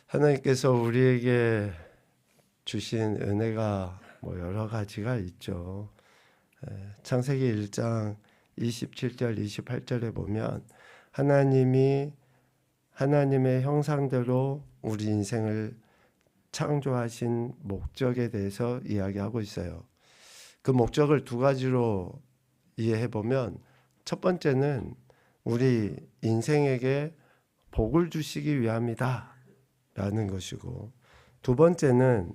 하나님께서 우리에게 주신 은혜가 여러 가지가 있죠. 창세기 1장 27절 28절에 보면 하나님이 하나님의 형상대로 우리 인생을 창조하신 목적에 대해서 이야기하고 있어요. 그 목적을 두 가지로 이해해 보면, 첫 번째는 우리 인생에게 복을 주시기 위함이다 라는 것이고, 두 번째는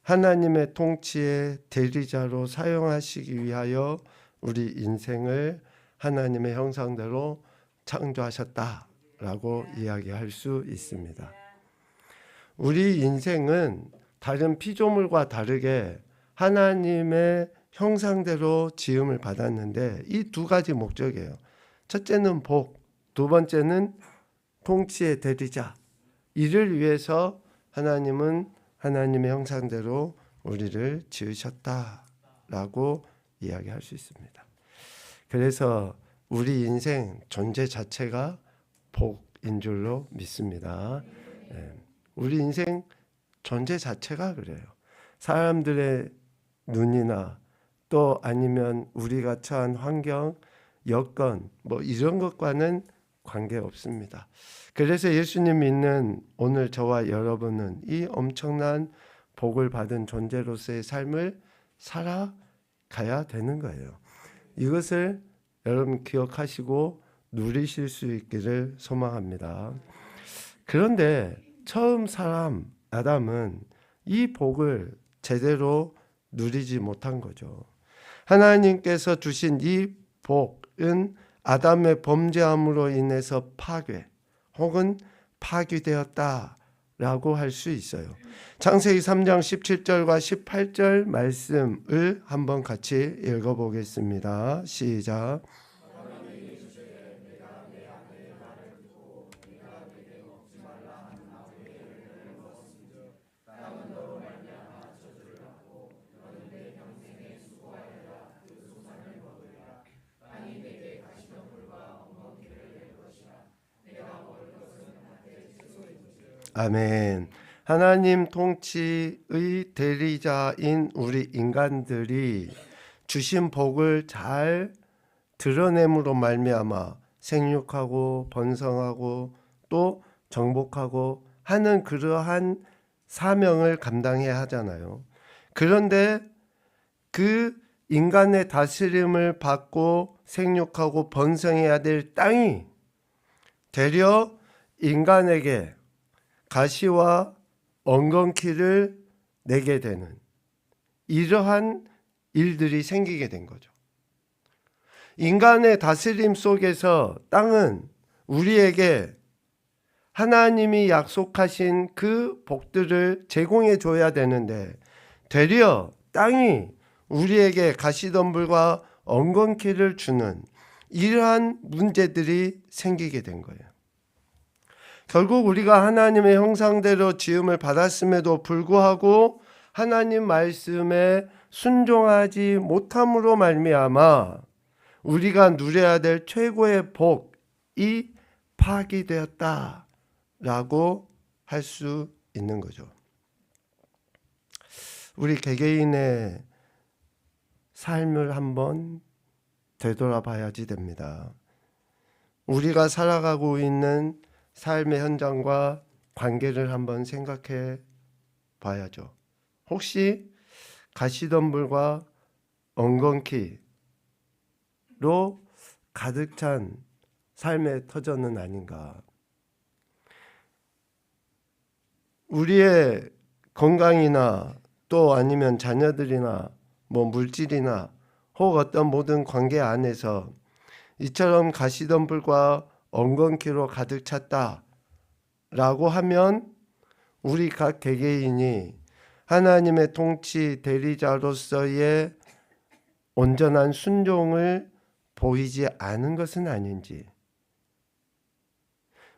하나님의 통치의 대리자로 사용하시기 위하여 우리 인생을 하나님의 형상대로 창조하셨다라고 이야기할 수 있습니다. 우리 인생은 다른 피조물과 다르게 하나님의 형상대로 지음을 받았는데, 이 두 가지 목적이에요. 첫째는 복, 두 번째는 통치의 대리자. 이를 위해서 하나님은 하나님의 형상대로 우리를 지으셨다라고 이야기할 수 있습니다. 그래서 우리 인생 존재 자체가 복인 줄로 믿습니다. 우리 인생 존재 자체가 그래요. 사람들의 눈이나 또 아니면 우리가 처한 환경, 여건 이런 것과는 관계없습니다. 그래서 예수님 믿는 오늘 저와 여러분은 이 엄청난 복을 받은 존재로서의 삶을 살아가야 되는 거예요. 이것을 여러분 기억하시고 누리실 수 있기를 소망합니다. 그런데 처음 사람 아담은 이 복을 제대로 누리지 못한 거죠. 하나님께서 주신 이 복은 아담의 범죄함으로 인해서 파괴 혹은 파괴되었다라고 할 수 있어요. 창세기 3장 17절과 18절 말씀을 한번 같이 읽어보겠습니다. 시작. 아멘. 하나님 통치의 대리자인 우리 인간들이 주신 복을 잘 드러냄으로 말미암아 생육하고 번성하고 또 정복하고 하는 그러한 사명을 감당해야 하잖아요. 그런데 그 인간의 다스림을 받고 생육하고 번성해야 될 땅이 되려 인간에게 가시와 엉겅퀴를 내게 되는 이러한 일들이 생기게 된 거죠. 인간의 다스림 속에서 땅은 우리에게 하나님이 약속하신 그 복들을 제공해 줘야 되는데, 되려 땅이 우리에게 가시덤불과 엉겅퀴를 주는 이러한 문제들이 생기게 된 거예요. 결국 우리가 하나님의 형상대로 지음을 받았음에도 불구하고 하나님 말씀에 순종하지 못함으로 말미암아 우리가 누려야 될 최고의 복이 파기되었다라고 할 수 있는 거죠. 우리 개개인의 삶을 한번 되돌아봐야지 됩니다. 우리가 살아가고 있는 삶의 현장과 관계를 한번 생각해 봐야죠. 혹시 가시덤불과 엉겅퀴로 가득 찬 삶의 터전은 아닌가? 우리의 건강이나 또 아니면 자녀들이나 물질이나 혹 어떤 모든 관계 안에서 이처럼 가시덤불과 엉겅퀴로 가득 찼다라고 하면 우리 각 개개인이 하나님의 통치 대리자로서의 온전한 순종을 보이지 않은 것은 아닌지,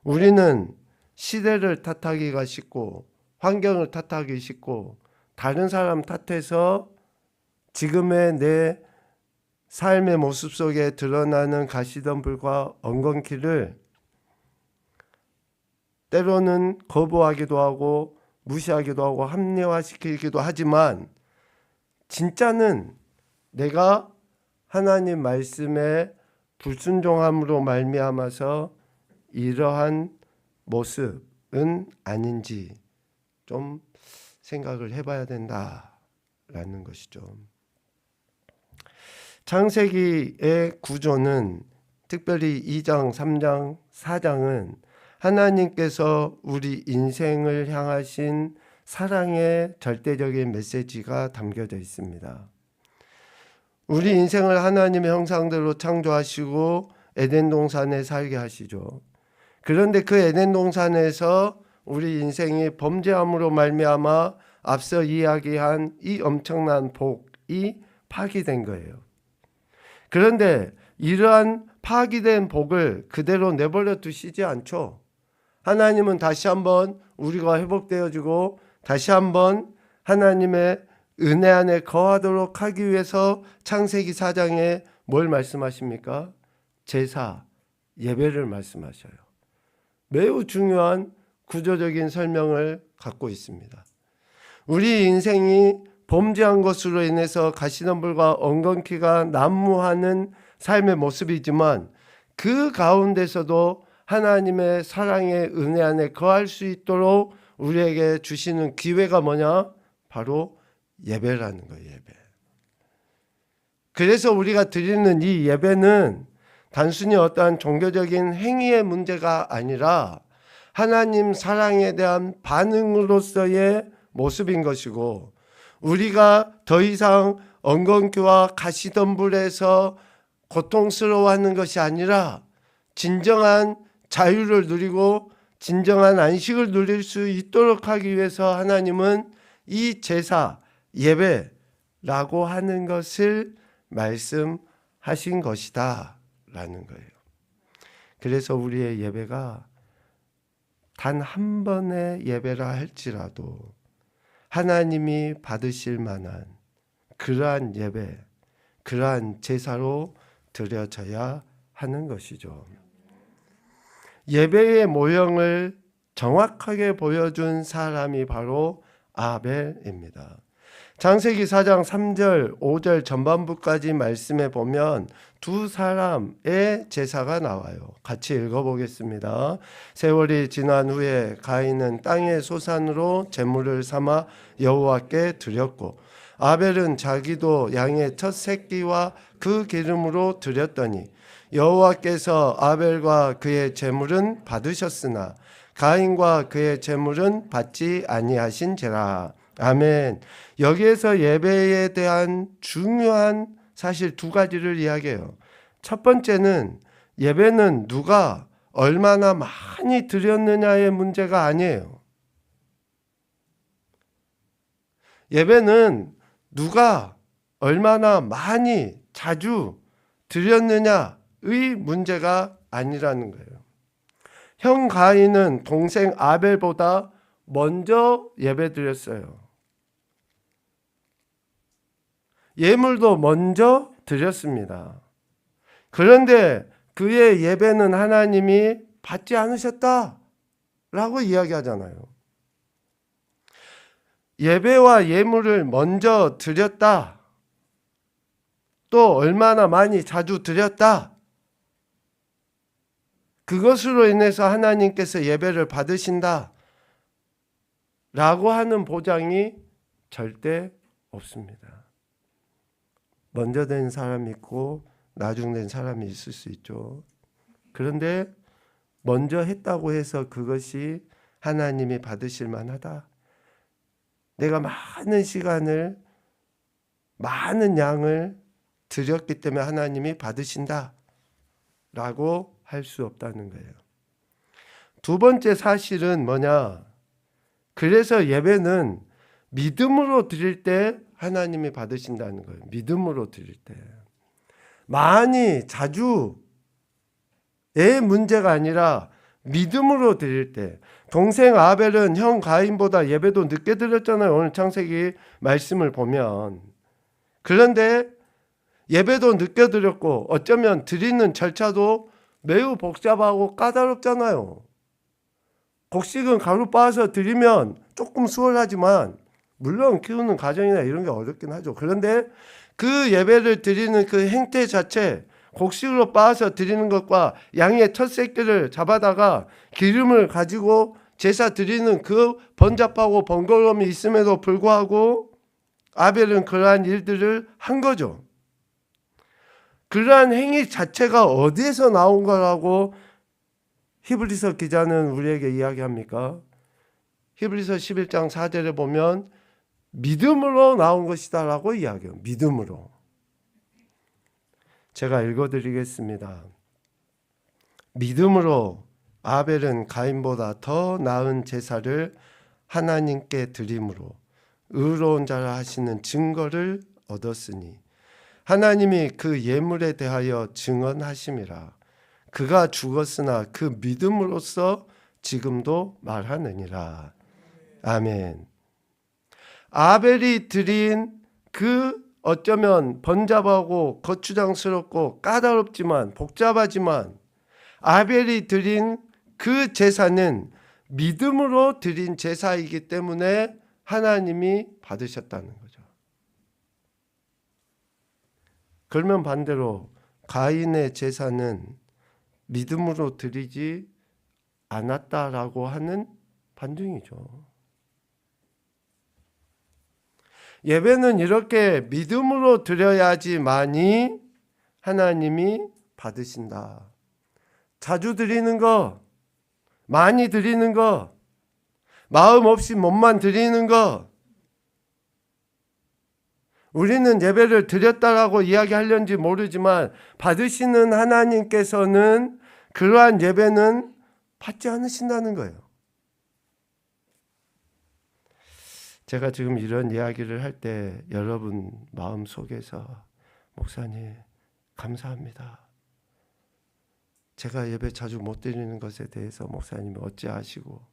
우리는 시대를 탓하기가 쉽고 환경을 탓하기 쉽고 다른 사람 탓해서 지금의 내 삶의 모습 속에 드러나는 가시덤불과 엉겅퀴를 때로는 거부하기도 하고 무시하기도 하고 합리화시키기도 하지만 진짜는 내가 하나님 말씀에 불순종함으로 말미암아서 이러한 모습은 아닌지 좀 생각을 해봐야 된다라는 것이죠. 창세기의 구조는 특별히 2장, 3장, 4장은 하나님께서 우리 인생을 향하신 사랑의 절대적인 메시지가 담겨져 있습니다. 우리 인생을 하나님의 형상대로 창조하시고 에덴 동산에 살게 하시죠. 그런데 그 에덴 동산에서 우리 인생이 범죄함으로 말미암아 앞서 이야기한 이 엄청난 복이 파기된 거예요. 그런데 이러한 파기된 복을 그대로 내버려 두시지 않죠. 하나님은 다시 한번 우리가 회복되어지고 다시 한번 하나님의 은혜 안에 거하도록 하기 위해서 창세기 4장에 뭘 말씀하십니까? 제사, 예배를 말씀하셔요. 매우 중요한 구조적인 설명을 갖고 있습니다. 우리 인생이 범죄한 것으로 인해서 가시덤불과 엉겅퀴가 난무하는 삶의 모습이지만 그 가운데서도 하나님의 사랑의 은혜 안에 거할 수 있도록 우리에게 주시는 기회가 뭐냐? 바로 예배라는 거예요. 예배. 그래서 우리가 드리는 이 예배는 단순히 어떠한 종교적인 행위의 문제가 아니라 하나님 사랑에 대한 반응으로서의 모습인 것이고, 우리가 더 이상 엉겅퀴와 가시덤불에서 고통스러워하는 것이 아니라 진정한 자유를 누리고 진정한 안식을 누릴 수 있도록 하기 위해서 하나님은 이 제사, 예배라고 하는 것을 말씀하신 것이다 라는 거예요. 그래서 우리의 예배가 단 한 번의 예배라 할지라도 하나님이 받으실 만한 그러한 예배, 그러한 제사로 드려져야 하는 것이죠. 예배의 모형을 정확하게 보여준 사람이 바로 아벨입니다. 창세기 4장 3절, 5절 전반부까지 말씀해 보면 두 사람의 제사가 나와요. 같이 읽어보겠습니다. 세월이 지난 후에 가인은 땅의 소산으로 제물을 삼아 여호와께 드렸고, 아벨은 자기도 양의 첫 새끼와 그 기름으로 드렸더니 여호와께서 아벨과 그의 제물은 받으셨으나 가인과 그의 제물은 받지 아니하신지라. 아멘. 여기에서 예배에 대한 중요한 사실 두 가지를 이야기해요. 첫 번째는 예배는 누가 얼마나 많이 드렸느냐의 문제가 아니에요. 예배는 누가 얼마나 많이 자주 드렸느냐의 문제가 아니라는 거예요. 형 가인은 동생 아벨보다 먼저 예배 드렸어요. 예물도 먼저 드렸습니다. 그런데 그의 예배는 하나님이 받지 않으셨다라고 이야기하잖아요. 예배와 예물을 먼저 드렸다, 또 얼마나 많이 자주 드렸다, 그것으로 인해서 하나님께서 예배를 받으신다 라고 하는 보장이 절대 없습니다. 먼저 된 사람이 있고 나중 된 사람이 있을 수 있죠. 그런데 먼저 했다고 해서 그것이 하나님이 받으실 만하다, 내가 많은 시간을 많은 양을 드렸기 때문에 하나님이 받으신다 라고 할 수 없다는 거예요. 두 번째 사실은 뭐냐? 그래서 예배는 믿음으로 드릴 때 하나님이 받으신다는 거예요. 믿음으로 드릴 때. 많이 자주의 문제가 아니라 믿음으로 드릴 때. 동생 아벨은 형 가인보다 예배도 늦게 드렸잖아요. 오늘 창세기 말씀을 보면. 그런데 예배도 늦게 드렸고 어쩌면 드리는 절차도 매우 복잡하고 까다롭잖아요. 곡식은 가루 빻아서 드리면 조금 수월하지만 물론 키우는 과정이나 이런 게 어렵긴 하죠. 그런데 그 예배를 드리는 그 행태 자체, 곡식으로 빻아서 드리는 것과 양의 첫 새끼를 잡아다가 기름을 가지고 제사 드리는 그 번잡하고 번거로움이 있음에도 불구하고 아벨은 그러한 일들을 한 거죠. 그러한 행위 자체가 어디에서 나온 거라고 히브리서 기자는 우리에게 이야기합니까? 히브리서 11장 4절에 보면 믿음으로 나온 것이다 라고 이야기해요. 믿음으로. 제가 읽어드리겠습니다. 믿음으로 아벨은 가인보다 더 나은 제사를 하나님께 드림으로 의로운 자라 하시는 증거를 얻었으니 하나님이 그 예물에 대하여 증언하심이라. 그가 죽었으나 그 믿음으로써 지금도 말하느니라. 아멘. 아벨이 드린 그 어쩌면 번잡하고 거추장스럽고 까다롭지만 복잡하지만 아벨이 드린 그 제사는 믿음으로 드린 제사이기 때문에 하나님이 받으셨다는 거죠. 그러면 반대로 가인의 제사는 믿음으로 드리지 않았다라고 하는 반증이죠. 예배는 이렇게 믿음으로 드려야지만이 하나님이 받으신다. 자주 드리는 거, 많이 드리는 거, 마음 없이 몸만 드리는 거, 우리는 예배를 드렸다라고 이야기하려는지 모르지만 받으시는 하나님께서는 그러한 예배는 받지 않으신다는 거예요. 제가 지금 이런 이야기를 할 때 여러분 마음속에서 목사님 감사합니다. 제가 예배 자주 못 드리는 것에 대해서 목사님이 어찌아시고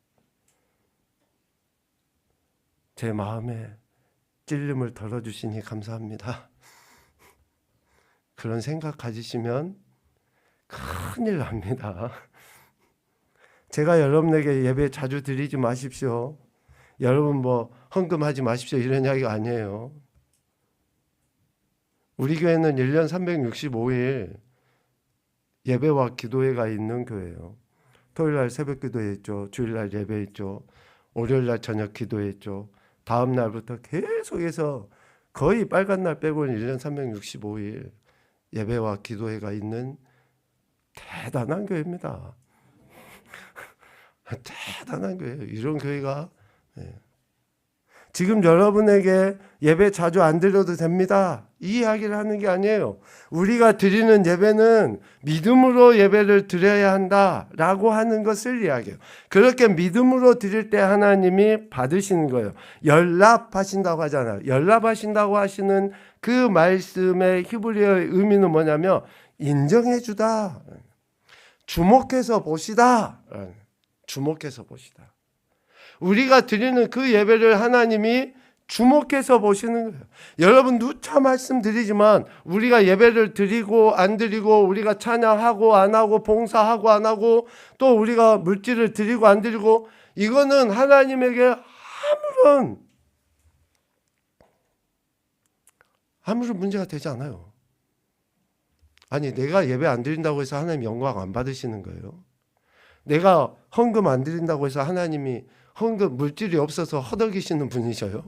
제 마음에 찔림을 덜어주시니 감사합니다. 그런 생각 가지시면 큰일 납니다. 제가 여러분에게 예배 자주 드리지 마십시오. 여러분 헌금하지 마십시오 이런 이야기가 아니에요. 우리 교회는 1년 365일 예배와 기도회가 있는 교회예요. 토요일날 새벽 기도회 있죠. 주일날 예배 있죠. 월요일날 저녁 기도회 있죠. 다음 날부터 계속해서 거의 빨간 날 빼고는 1년 365일 예배와 기도회가 있는 대단한 교회입니다. 대단한 교회예요. 이런 교회가 지금 여러분에게 예배 자주 안 드려도 됩니다. 이 이야기를 하는 게 아니에요. 우리가 드리는 예배는 믿음으로 예배를 드려야 한다라고 하는 것을 이야기해요. 그렇게 믿음으로 드릴 때 하나님이 받으시는 거예요. 연락하신다고 하잖아요. 연락하신다고 하시는 그 말씀의 히브리어의 의미는 뭐냐면 인정해 주다. 주목해서 보시다. 주목해서 보시다. 우리가 드리는 그 예배를 하나님이 주목해서 보시는 거예요. 여러분 누차 말씀드리지만 우리가 예배를 드리고 안 드리고 우리가 찬양하고 안 하고 봉사하고 안 하고 또 우리가 물질을 드리고 안 드리고 이거는 하나님에게 아무런 문제가 되지 않아요. 아니 내가 예배 안 드린다고 해서 하나님 영광 안 받으시는 거예요. 내가 헌금 안 드린다고 해서 하나님이 헌금 물질이 없어서 허덕이시는 분이셔요?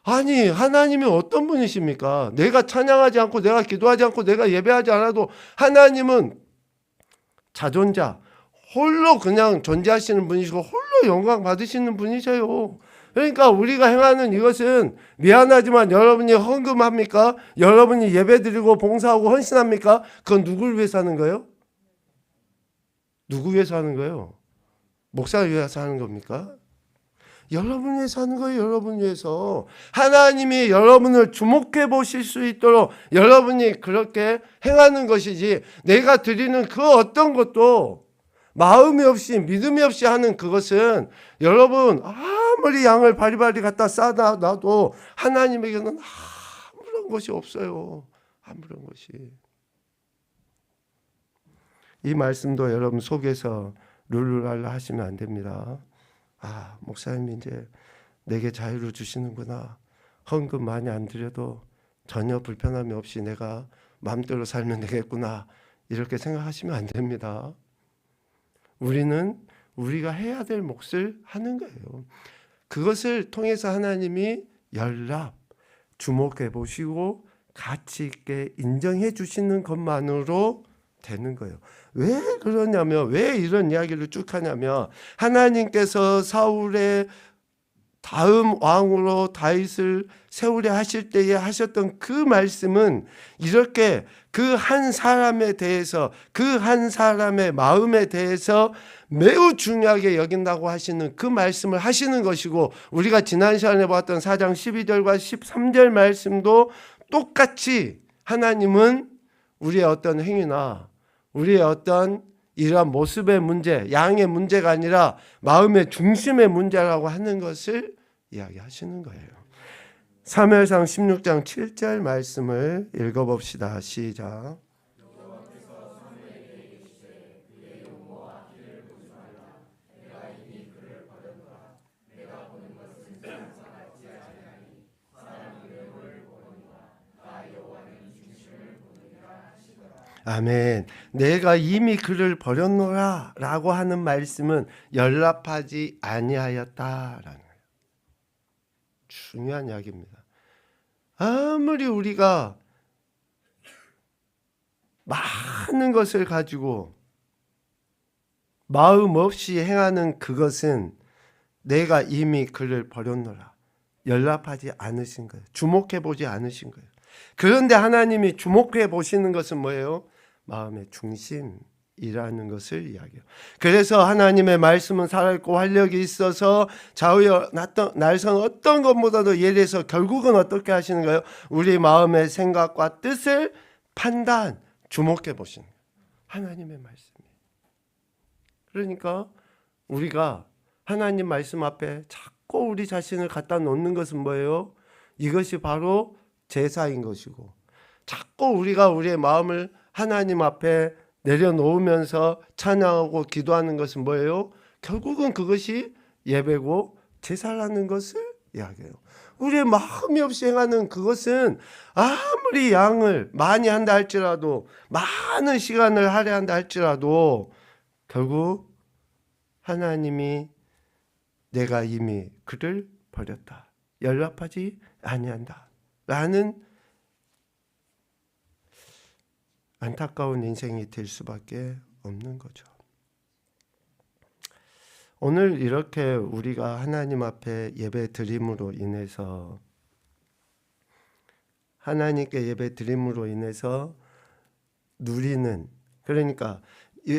아니 하나님이 어떤 분이십니까? 내가 찬양하지 않고 내가 기도하지 않고 내가 예배하지 않아도 하나님은 자존자 홀로 그냥 존재하시는 분이시고 홀로 영광 받으시는 분이셔요. 그러니까 우리가 행하는 이것은 미안하지만 여러분이 헌금합니까? 여러분이 예배드리고 봉사하고 헌신합니까? 그건 누구를 위해서 하는 거예요? 누구 위해서 하는 거예요? 목사를 위해서 하는 겁니까? 여러분 위해서 하는 거예요. 여러분 위해서. 하나님이 여러분을 주목해 보실 수 있도록 여러분이 그렇게 행하는 것이지 내가 드리는 그 어떤 것도 마음이 없이 믿음이 없이 하는 그것은 여러분 아무리 양을 바리바리 갖다 싸다 놔도 하나님에게는 아무런 것이 없어요. 아무런 것이. 이 말씀도 여러분 속에서 룰루랄라 하시면 안 됩니다. 아, 목사님이 이제 내게 자유를 주시는구나. 헌금 많이 안 드려도 전혀 불편함이 없이 내가 마음대로 살면 되겠구나. 이렇게 생각하시면 안 됩니다. 우리는 우리가 해야 될 몫을 하는 거예요. 그것을 통해서 하나님이 연락, 주목해 보시고 가치 있게 인정해 주시는 것만으로 되는 거예요. 왜 그러냐면, 왜 이런 이야기를 쭉 하냐면, 하나님께서 사울의 다음 왕으로 다윗을 세우려 하실 때에 하셨던 그 말씀은 이렇게 그 한 사람에 대해서, 그 한 사람의 마음에 대해서 매우 중요하게 여긴다고 하시는 그 말씀을 하시는 것이고, 우리가 지난 시간에 봤던 4장 12절과 13절 말씀도 똑같이 하나님은 우리의 어떤 행위나 우리의 어떤 이러한 모습의 문제, 양의 문제가 아니라 마음의 중심의 문제라고 하는 것을 이야기하시는 거예요. 사무엘상 16장 7절 말씀을 읽어봅시다. 시작. 아멘. 내가 이미 그를 버렸노라 라고 하는 말씀은 연락하지 아니하였다라는 거예요. 중요한 이야기입니다. 아무리 우리가 많은 것을 가지고 마음 없이 행하는 그것은 내가 이미 그를 버렸노라. 연락하지 않으신 거예요. 주목해 보지 않으신 거예요. 그런데 하나님이 주목해 보시는 것은 뭐예요? 마음의 중심이라는 것을 이야기해요. 그래서 하나님의 말씀은 살아있고 활력이 있어서 좌우에 날선 어떤 것보다도 예리해서 결국은 어떻게 하시는 거예요? 우리 마음의 생각과 뜻을 판단, 주목해 보시는 거예요. 하나님의 말씀이에요. 그러니까 우리가 하나님 말씀 앞에 자꾸 우리 자신을 갖다 놓는 것은 뭐예요? 이것이 바로 제사인 것이고, 자꾸 우리가 우리의 마음을 하나님 앞에 내려놓으면서 찬양하고 기도하는 것은 뭐예요? 결국은 그것이 예배고 제사라는 것을 이야기해요. 우리의 마음이 없이 행하는 그것은 아무리 양을 많이 한다 할지라도, 많은 시간을 할애한다 할지라도 결국 하나님이 내가 이미 그를 버렸다, 연락하지 아니한다 라는 안타까운 인생이 될 수밖에 없는 거죠. 오늘 이렇게 우리가 하나님 앞에 예배 드림으로 인해서, 하나님께 예배 드림으로 인해서 누리는, 그러니까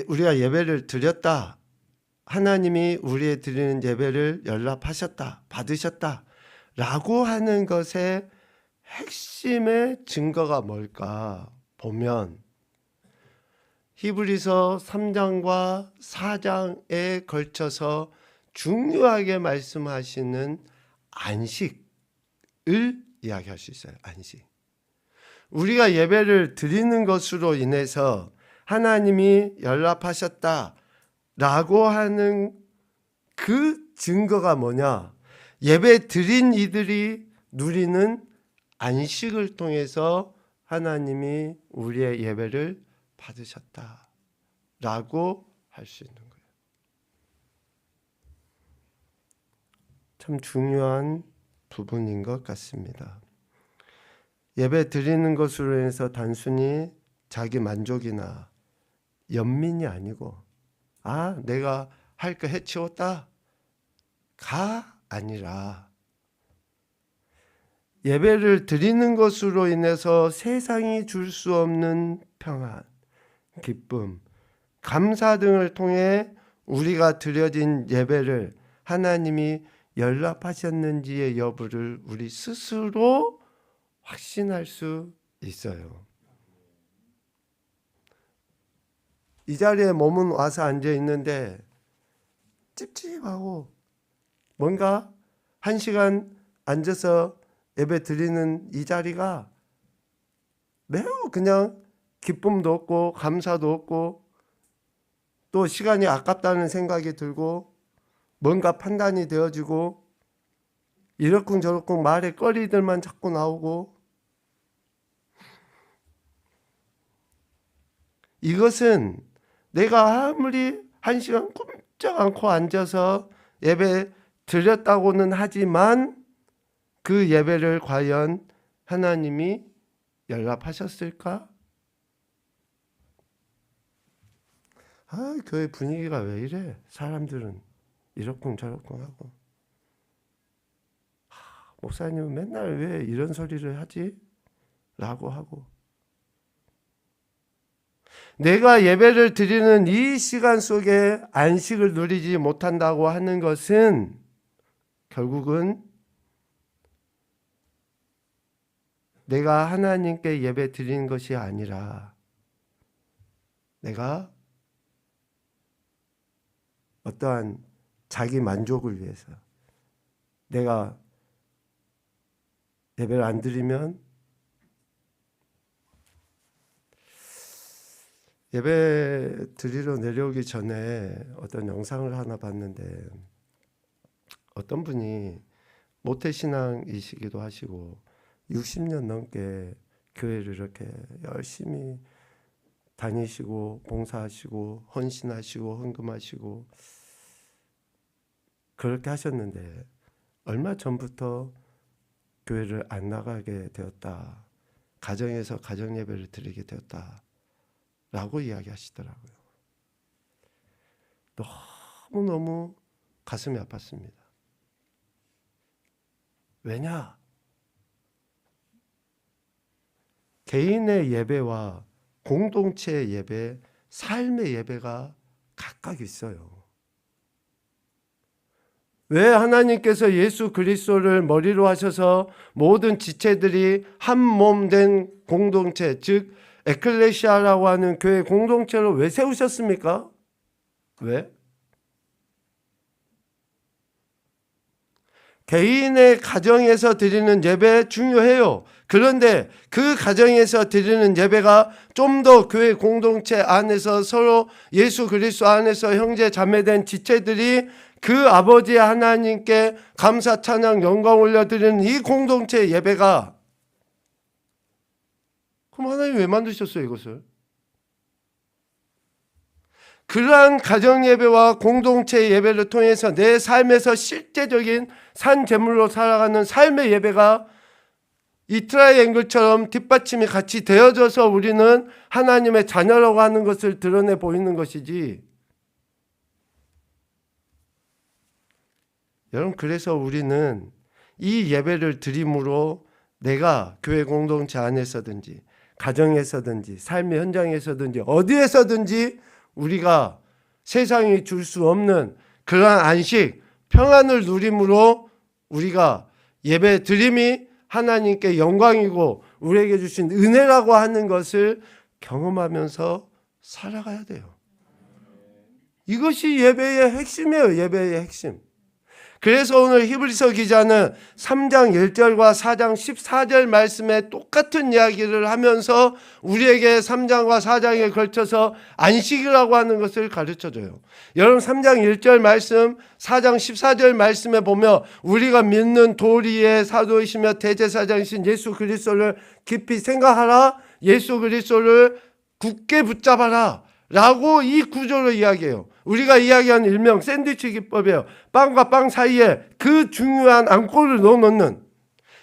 우리가 예배를 드렸다, 하나님이 우리의 드리는 예배를 연락하셨다, 받으셨다 라고 하는 것의 핵심의 증거가 뭘까 보면, 히브리서 3장과 4장에 걸쳐서 중요하게 말씀하시는 안식을 이야기할 수 있어요. 안식. 우리가 예배를 드리는 것으로 인해서 하나님이 연락하셨다라고 하는 그 증거가 뭐냐? 예배 드린 이들이 누리는 안식을 통해서 하나님이 우리의 예배를 받으셨다라고 할 수 있는 거예요. 참 중요한 부분인 것 같습니다. 예배 드리는 것으로 인해서 단순히 자기 만족이나 연민이 아니고, 내가 할 거 해치웠다 가 아니라, 예배를 드리는 것으로 인해서 세상이 줄 수 없는 평안, 기쁨, 감사 등을 통해 우리가 드려진 예배를 하나님이 연락하셨는지의 여부를 우리 스스로 확신할 수 있어요. 이 자리에 몸은 와서 앉아 있는데 찝찝하고, 뭔가 1시간 앉아서 예배 드리는 이 자리가 매우 그냥 기쁨도 없고 감사도 없고 또 시간이 아깝다는 생각이 들고 뭔가 판단이 되어지고 이러쿵저러쿵 말의 거리들만 자꾸 나오고, 이것은 내가 아무리 1시간 꼼짝 않고 앉아서 예배 드렸다고는 하지만 그 예배를 과연 하나님이 연락하셨을까? 교회 분위기가 왜 이래? 사람들은 이러쿵저러쿵 하고, 목사님은 맨날 왜 이런 소리를 하지? 라고 하고, 내가 예배를 드리는 이 시간 속에 안식을 누리지 못한다고 하는 것은 결국은 내가 하나님께 예배 드리는 것이 아니라 내가 어떠한 자기 만족을 위해서 내가 예배를 안 드리면, 예배 드리러 내려오기 전에 어떤 영상을 하나 봤는데 어떤 분이 모태신앙이시기도 하시고 60년 넘게 교회를 이렇게 열심히 다니시고 봉사하시고 헌신하시고 헌금하시고 그렇게 하셨는데 얼마 전부터 교회를 안 나가게 되었다. 가정에서 가정예배를 드리게 되었다. 라고 이야기하시더라고요. 너무너무 가슴이 아팠습니다. 왜냐? 개인의 예배와 공동체의 예배, 삶의 예배가 각각 있어요. 왜 하나님께서 예수 그리스도를 머리로 하셔서 모든 지체들이 한 몸 된 공동체, 즉 에클레시아라고 하는 교회 공동체로 왜 세우셨습니까? 왜? 개인의 가정에서 드리는 예배 중요해요. 그런데 그 가정에서 드리는 예배가 좀 더 교회 공동체 안에서 서로 예수 그리스도 안에서 형제 자매된 지체들이 그 아버지 하나님께 감사 찬양 영광 올려드리는 이 공동체 예배가, 그럼 하나님 왜 만드셨어요 이것을? 그러한 가정 예배와 공동체 예배를 통해서 내 삶에서 실제적인 산 제물로 살아가는 삶의 예배가 이 트라이앵글처럼 뒷받침이 같이 되어져서 우리는 하나님의 자녀라고 하는 것을 드러내 보이는 것이지. 여러분, 그래서 우리는 이 예배를 드림으로 내가 교회 공동체 안에서든지 가정에서든지 삶의 현장에서든지 어디에서든지 우리가 세상이 줄 수 없는 그러한 안식, 평안을 누림으로 우리가 예배 드림이 하나님께 영광이고 우리에게 주신 은혜라고 하는 것을 경험하면서 살아가야 돼요. 이것이 예배의 핵심이에요. 예배의 핵심. 그래서 오늘 히브리서 기자는 3장 1절과 4장 14절 말씀에 똑같은 이야기를 하면서 우리에게 3장과 4장에 걸쳐서 안식이라고 하는 것을 가르쳐줘요. 여러분 3장 1절 말씀, 4장 14절 말씀에 보면 우리가 믿는 도리의 사도이시며 대제사장이신 예수 그리스도를 깊이 생각하라, 예수 그리스도를 굳게 붙잡아라 라고 이 구조로 이야기해요. 우리가 이야기하는 일명 샌드위치 기법이에요. 빵과 빵 사이에 그 중요한 안골을 넣어놓는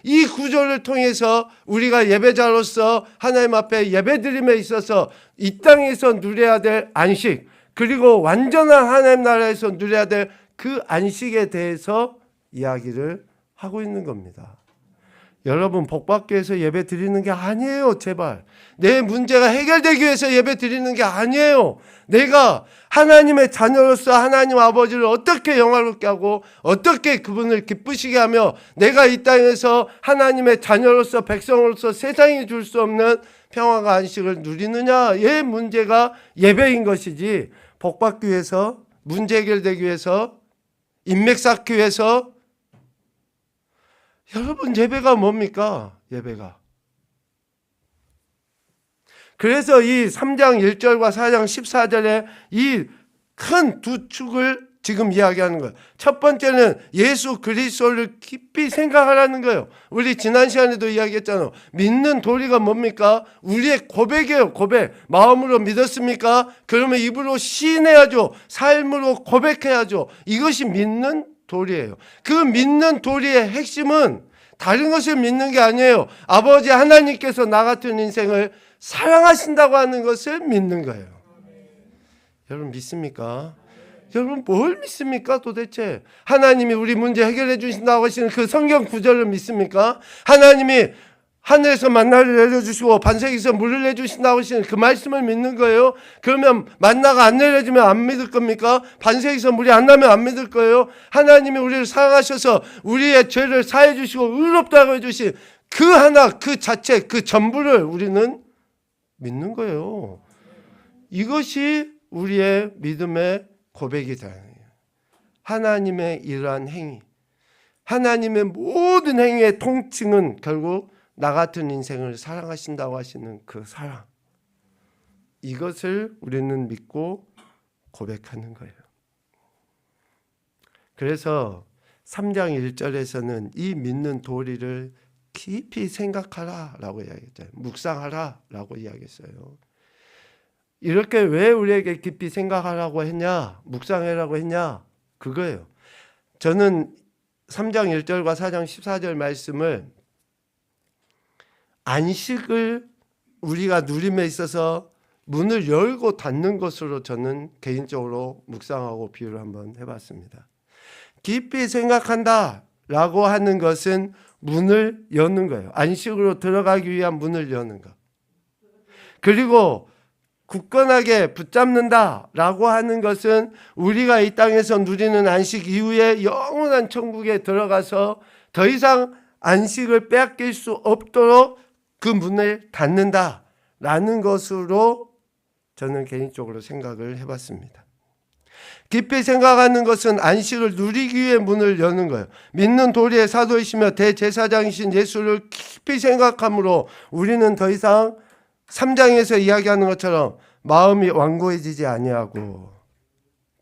이 구조를 통해서 우리가 예배자로서 하나님 앞에 예배드림에 있어서 이 땅에서 누려야 될 안식, 그리고 완전한 하나님 나라에서 누려야 될 그 안식에 대해서 이야기를 하고 있는 겁니다. 여러분, 복받기 위해서 예배 드리는 게 아니에요. 제발. 내 문제가 해결되기 위해서 예배 드리는 게 아니에요. 내가 하나님의 자녀로서 하나님 아버지를 어떻게 영화롭게 하고 어떻게 그분을 기쁘시게 하며 내가 이 땅에서 하나님의 자녀로서 백성으로서 세상이 줄 수 없는 평화가 안식을 누리느냐의 문제가 예배인 것이지, 복받기 위해서, 문제 해결되기 위해서, 인맥 쌓기 위해서. 여러분, 예배가 뭡니까? 예배가. 그래서 이 3장 1절과 4장 14절에 이 큰 두 축을 지금 이야기하는 거예요. 첫 번째는 예수 그리스도를 깊이 생각하라는 거예요. 우리 지난 시간에도 이야기했잖아요. 믿는 도리가 뭡니까? 우리의 고백이에요. 고백. 마음으로 믿었습니까? 그러면 입으로 시인해야죠. 삶으로 고백해야죠. 이것이 믿는 도리예요. 그 믿는 도리의 핵심은 다른 것을 믿는 게 아니에요. 아버지 하나님께서 나 같은 인생을 사랑하신다고 하는 것을 믿는 거예요. 여러분 믿습니까? 여러분 뭘 믿습니까 도대체? 하나님이 우리 문제 해결해 주신다고 하시는 그 성경 구절을 믿습니까? 하나님이 하늘에서 만나를 내려주시고 반석에서 물을 내주신다고 하시는 그 말씀을 믿는 거예요? 그러면 만나가 안 내려주면 안 믿을 겁니까? 반석에서 물이 안 나면 안 믿을 거예요? 하나님이 우리를 사랑하셔서 우리의 죄를 사해 주시고 의롭다고 해주신 그 하나 그 자체 그 전부를 우리는 믿는 거예요. 이것이 우리의 믿음의 고백이다. 하나님의 이러한 행위, 하나님의 모든 행위의 통칭은 결국 나 같은 인생을 사랑하신다고 하시는 그 사랑, 이것을 우리는 믿고 고백하는 거예요. 그래서 3장 1절에서는 이 믿는 도리를 깊이 생각하라 라고 이야기했잖아요. 묵상하라 라고 이야기했어요. 이렇게 왜 우리에게 깊이 생각하라고 했냐, 묵상하라고 했냐, 그거예요. 저는 3장 1절과 4장 14절 말씀을 안식을 우리가 누림에 있어서 문을 열고 닫는 것으로 저는 개인적으로 묵상하고 비유를 한번 해봤습니다. 깊이 생각한다 라고 하는 것은 문을 여는 거예요. 안식으로 들어가기 위한 문을 여는 것. 그리고 굳건하게 붙잡는다 라고 하는 것은 우리가 이 땅에서 누리는 안식 이후에 영원한 천국에 들어가서 더 이상 안식을 빼앗길 수 없도록 그 문을 닫는다 라는 것으로 저는 개인적으로 생각을 해봤습니다. 깊이 생각하는 것은 안식을 누리기 위해 문을 여는 거예요. 믿는 도리의 사도이시며 대제사장이신 예수를 깊이 생각함으로 우리는 더 이상 3장에서 이야기하는 것처럼 마음이 완고해지지 아니하고,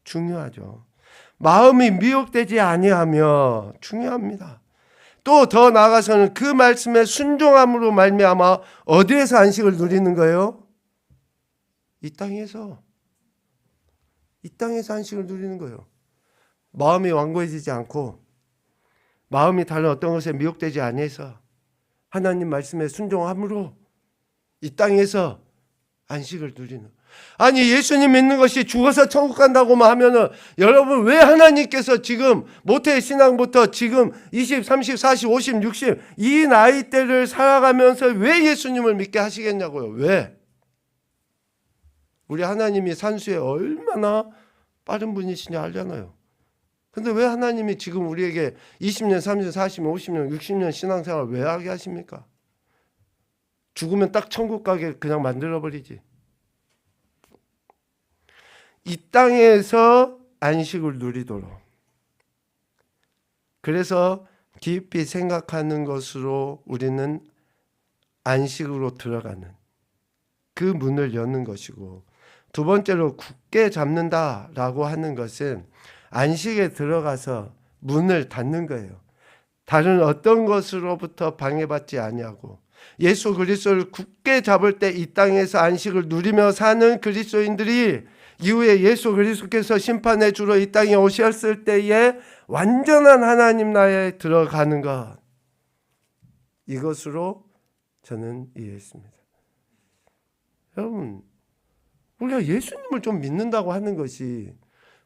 중요하죠. 마음이 미혹되지 아니하며, 중요합니다. 또 더 나아가서는 그 말씀에 순종함으로 말미암아 어디에서 안식을 누리는 거예요? 이 땅에서 안식을 누리는 거예요. 마음이 완고해지지 않고 마음이 다른 어떤 것에 미혹되지 아니해서 하나님 말씀에 순종함으로 이 땅에서 안식을 누리는. 아니 예수님 믿는 것이 죽어서 천국 간다고만 하면은 여러분 왜 하나님께서 지금 모태 신앙부터 지금 20, 30, 40, 50, 60 이 나이대를 살아가면서 왜 예수님을 믿게 하시겠냐고요. 왜? 우리 하나님이 산수에 얼마나 빠른 분이시냐 알잖아요. 근데 왜 하나님이 지금 우리에게 20년, 30년, 40년, 50년, 60년 신앙생활 왜 하게 하십니까? 죽으면 딱 천국 가게 그냥 만들어버리지. 이 땅에서 안식을 누리도록. 그래서 깊이 생각하는 것으로 우리는 안식으로 들어가는 그 문을 여는 것이고, 두 번째로 굳게 잡는다라고 하는 것은 안식에 들어가서 문을 닫는 거예요. 다른 어떤 것으로부터 방해받지 아니하고 예수 그리스도를 굳게 잡을 때 이 땅에서 안식을 누리며 사는 그리스도인들이 이후에 예수 그리스도께서 심판의 주로 이 땅에 오셨을 때에 완전한 하나님 나라에 들어가는 것, 이것으로 저는 이해했습니다. 여러분, 우리가 예수님을 좀 믿는다고 하는 것이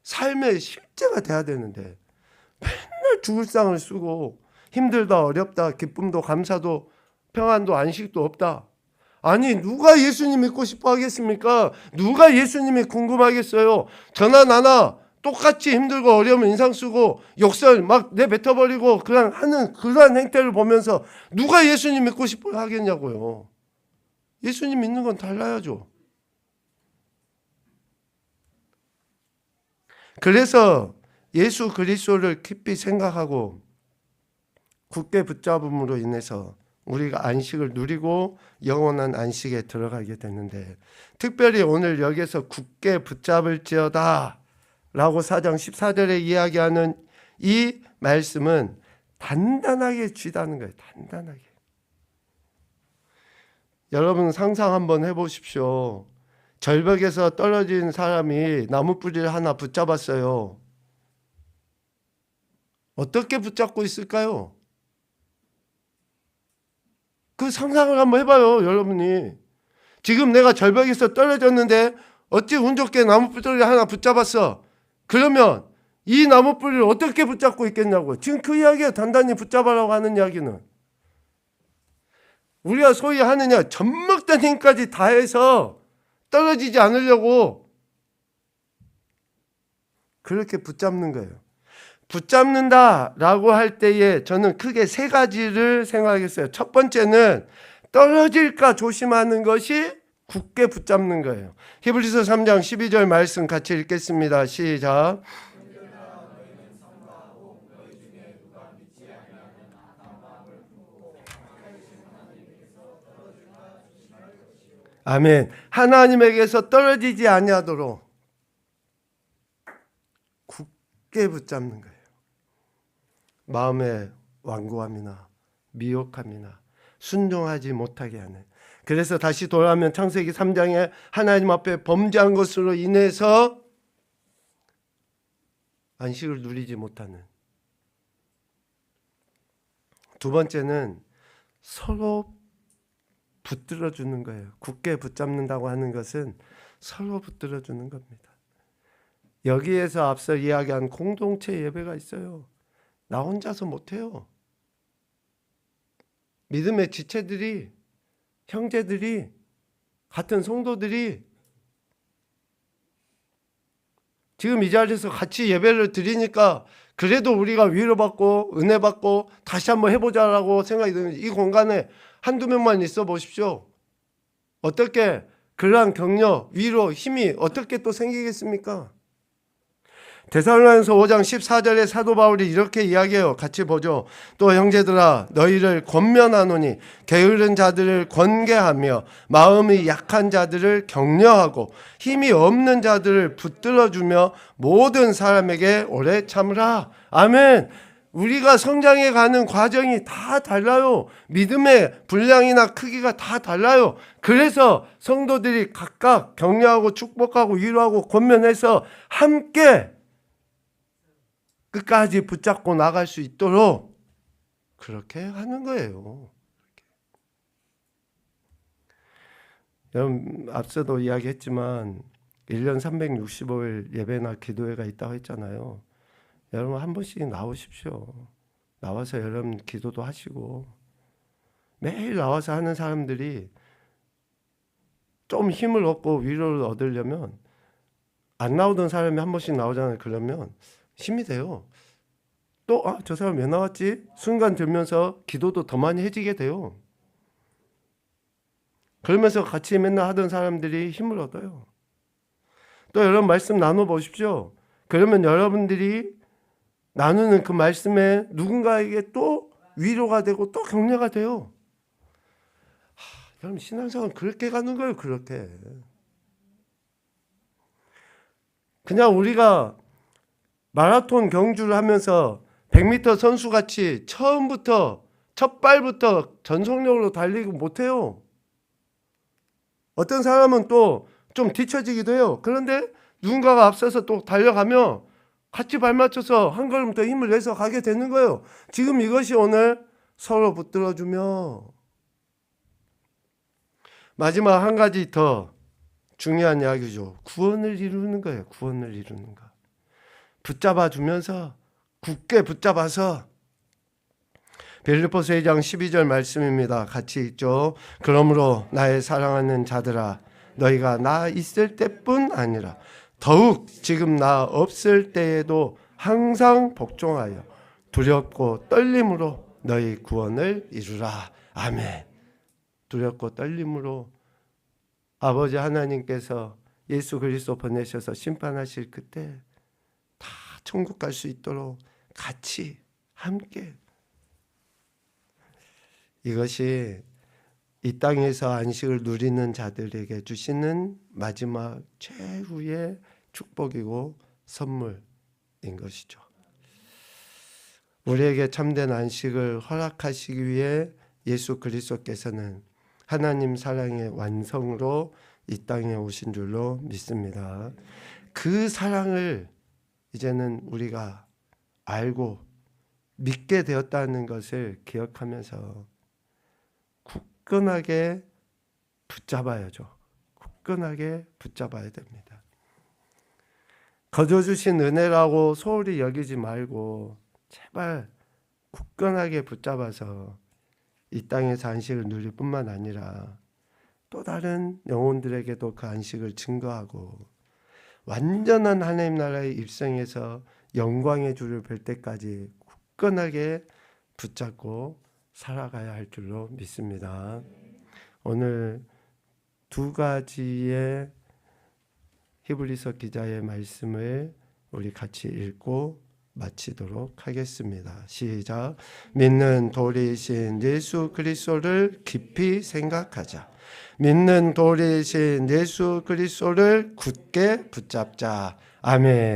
삶의 실제가 돼야 되는데 맨날 죽을 상을 쓰고 힘들다 어렵다 기쁨도 감사도 평안도 안식도 없다. 아니 누가 예수님 믿고 싶어 하겠습니까? 누가 예수님이 궁금하겠어요? 저나 나나 똑같이 힘들고 어려우면 인상 쓰고 욕설 막 내뱉어버리고 그냥 하는 그러한 행태를 보면서 누가 예수님 믿고 싶어 하겠냐고요. 예수님 믿는 건 달라야죠. 그래서 예수 그리스도를 깊이 생각하고 굳게 붙잡음으로 인해서 우리가 안식을 누리고 영원한 안식에 들어가게 되는데, 특별히 오늘 여기서 굳게 붙잡을지어다 라고 4장 14절에 이야기하는 이 말씀은 단단하게 쥐다는 거예요. 단단하게. 여러분 상상 한번 해보십시오. 절벽에서 떨어진 사람이 나무 뿌리를 하나 붙잡았어요. 어떻게 붙잡고 있을까요? 그 상상을 한번 해봐요, 여러분이. 지금 내가 절벽에서 떨어졌는데 어찌 운 좋게 나무 뿌리를 하나 붙잡았어. 그러면 이 나무 뿌리를 어떻게 붙잡고 있겠냐고. 지금 그 이야기에 단단히 붙잡으라고 하는 이야기는. 우리가 소위 하느냐, 젖먹던 힘까지 다해서 떨어지지 않으려고 그렇게 붙잡는 거예요. 붙잡는다라고 할 때에 저는 크게 세 가지를 생각했어요. 첫 번째는 떨어질까 조심하는 것이 굳게 붙잡는 거예요. 히브리서 3장 12절 말씀 같이 읽겠습니다. 시작. 아멘. 하나님에게서 떨어지지 아니하도록 굳게 붙잡는 거예요. 마음의 완고함이나 미혹함이나 순종하지 못하게 하는. 그래서 다시 돌아오면 창세기 3장에 하나님 앞에 범죄한 것으로 인해서 안식을 누리지 못하는. 두 번째는 서로 붙들어 주는 거예요. 굳게 붙잡는다고 하는 것은 서로 붙들어 주는 겁니다. 여기에서 앞서 이야기한 공동체 예배가 있어요. 나 혼자서 못해요. 믿음의 지체들이, 형제들이, 같은 성도들이 지금 이 자리에서 같이 예배를 드리니까 그래도 우리가 위로받고 은혜받고 다시 한번 해보자라고 생각이 드는, 이 공간에 한두 명만 있어 보십시오. 어떻게 그러한 격려, 위로, 힘이 어떻게 또 생기겠습니까? 데살로니가서 5장 14절에 사도 바울이 이렇게 이야기해요. 같이 보죠. 또 형제들아 너희를 권면하노니 게으른 자들을 권계하며 마음이 약한 자들을 격려하고 힘이 없는 자들을 붙들어주며 모든 사람에게 오래 참으라. 아멘. 우리가 성장해 가는 과정이 다 달라요. 믿음의 분량이나 크기가 다 달라요. 그래서 성도들이 각각 격려하고 축복하고 위로하고 권면해서 함께 끝까지 붙잡고 나갈 수 있도록 그렇게 하는 거예요. 여러분 앞서도 이야기했지만 1년 365일 예배나 기도회가 있다고 했잖아요. 여러분 한 번씩 나오십시오. 나와서 여러분 기도도 하시고, 매일 나와서 하는 사람들이 좀 힘을 얻고 위로를 얻으려면, 안 나오던 사람이 한 번씩 나오잖아요. 그러면 힘이 돼요. 또 저 사람 왜 나왔지? 순간 들면서 기도도 더 많이 해지게 돼요. 그러면서 같이 맨날 하던 사람들이 힘을 얻어요. 또 여러분 말씀 나눠보십시오. 그러면 여러분들이 나누는 그 말씀에 누군가에게 또 위로가 되고 또 격려가 돼요. 여러분 신앙생활은 그렇게 가는 거예요. 그렇게. 그냥 우리가 마라톤 경주를 하면서 100m 선수같이 처음부터 첫 발부터 전속력으로 달리고 못해요. 어떤 사람은 또 좀 뒤처지기도 해요. 그런데 누군가가 앞서서 또 달려가며 같이 발맞춰서 한 걸음 더 힘을 내서 가게 되는 거예요. 지금 이것이 오늘 서로 붙들어주며, 마지막 한 가지 더 중요한 이야기죠. 구원을 이루는 거예요. 구원을 이루는 거. 붙잡아주면서 굳게 붙잡아서, 빌립보서 2장 12절 말씀입니다. 같이 읽죠. 그러므로 나의 사랑하는 자들아 너희가 나 있을 때뿐 아니라 더욱 지금 나 없을 때에도 항상 복종하여 두렵고 떨림으로 너희 구원을 이루라. 아멘. 두렵고 떨림으로 아버지 하나님께서 예수 그리스도 보내셔서 심판하실 그때 다 천국 갈 수 있도록 같이 함께, 이것이 이 땅에서 안식을 누리는 자들에게 주시는 마지막 최후의 축복이고 선물인 것이죠. 우리에게 참된 안식을 허락하시기 위해 예수 그리스도께서는 하나님 사랑의 완성으로 이 땅에 오신 줄로 믿습니다. 그 사랑을 이제는 우리가 알고 믿게 되었다는 것을 기억하면서 굳건하게 붙잡아야죠. 굳건하게 붙잡아야 됩니다. 거저 주신 은혜라고 소홀히 여기지 말고 제발 굳건하게 붙잡아서 이 땅에서 안식을 누릴 뿐만 아니라 또 다른 영혼들에게도 그 안식을 증거하고 완전한 하나님 나라에 입성해서 영광의 주를 뵐 때까지 굳건하게 붙잡고 살아가야 할 줄로 믿습니다. 오늘 두 가지의 히브리서 기자의 말씀을 우리 같이 읽고 마치도록 하겠습니다. 시작. 믿는 도리이신 예수 그리스도를 깊이 생각하자. 믿는 도리이신 예수 그리스도를 굳게 붙잡자. 아멘.